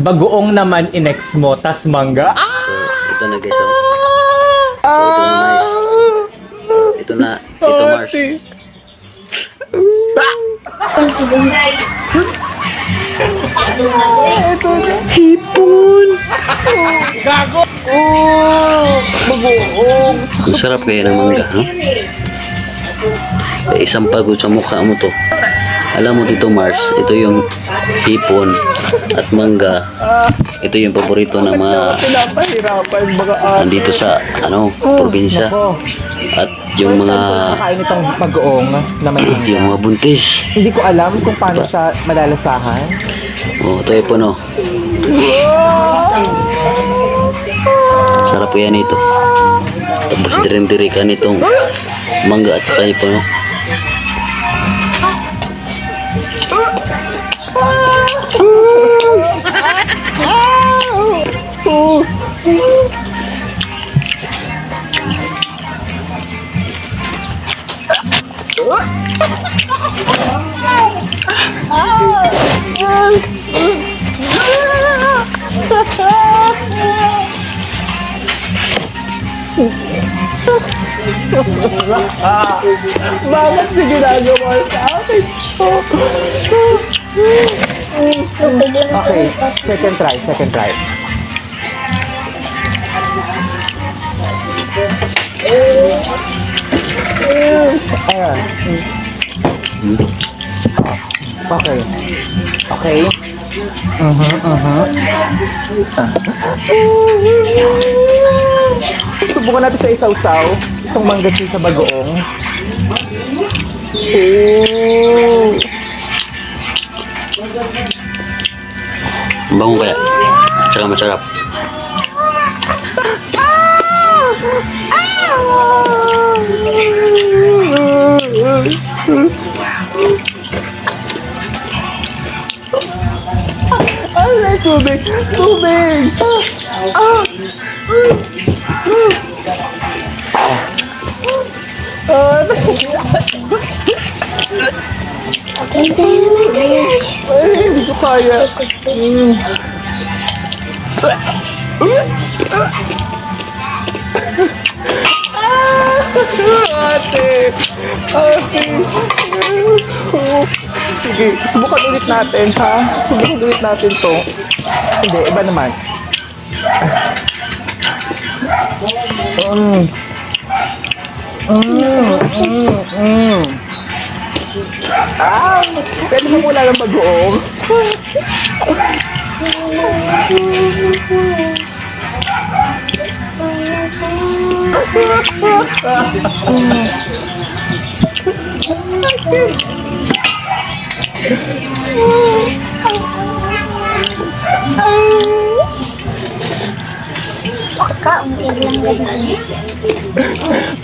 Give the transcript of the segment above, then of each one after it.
bagoong naman inex mo, tas mangga. So, ito na guys, oh. Ito na, ito Mars. Ito na. Hipon. Gago. Bagoong. Ang sarap kaya ng mangga, ha? Isang pagod sa mukha mo to. Alam mo dito Mars, ito yung hipon at mangga. Ito yung paborito ng mga Pinapahirapan mga nandito sa probinsya. At yung mga kain itong bagoong na may mangga. yung mga buntis. Hindi ko alam kung paano siya malalasahan. Oh, ito yung puno. Sarap yan ito. Tapos dirin-diri ka nitong mangga at saka yung puno. Bakit niyo ginagawa sa akin? Okay, second try. Ayan. Okay. Subukan natin siya isawsaw. Itong manggasin sa bagoong. Ang bango kaya. Tsaka masarap. Ay, tubig! Ay, hindi ko kaya. Ate! Sige, subukan ulit natin, ha? Subukan ulit natin to. Hindi, iba naman. Pwede mo mula ng bagoong.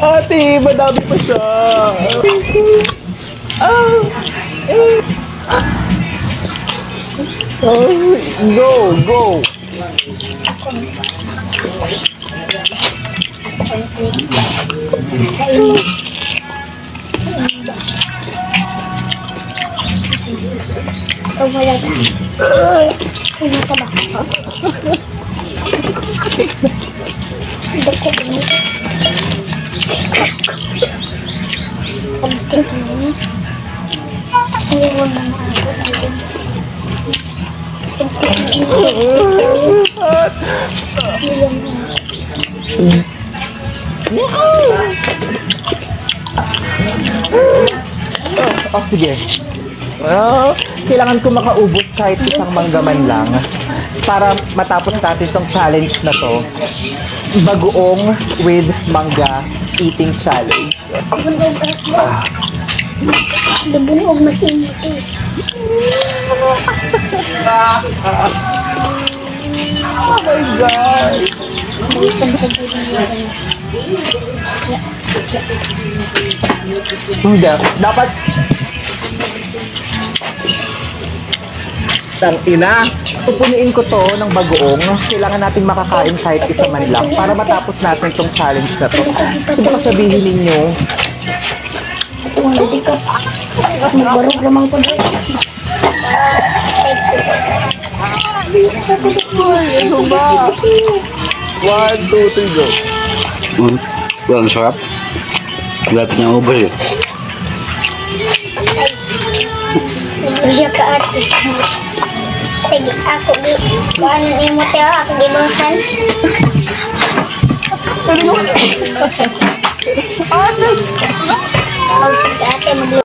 Ate, madami pa siya. Go. Wala ka. Sino ka ba? Dako ko mo. Pagkat mo. Ayaw na sige. Kailangan ko makaubos kahit isang manggaman lang para matapos natin tong challenge na to. Bagoong with mangga eating challenge. Nabunog masin mo ito. Oh my God! Hindi. Dapat Tang ina, pupunuin ko to ng bagoong. Kailangan natin makakain kahit isa man lang para matapos natin tong challenge na to. Kasi baka sabihin ninyo, Hindi ka. Magbarog naman ko. Ay, ano ba? 1, 2, 3, go. Ang sarap. Lapit niya ubos eh. Siya ka ate. Sige, ako di. Paano ni mo tayo? Ako ginusan. Ate!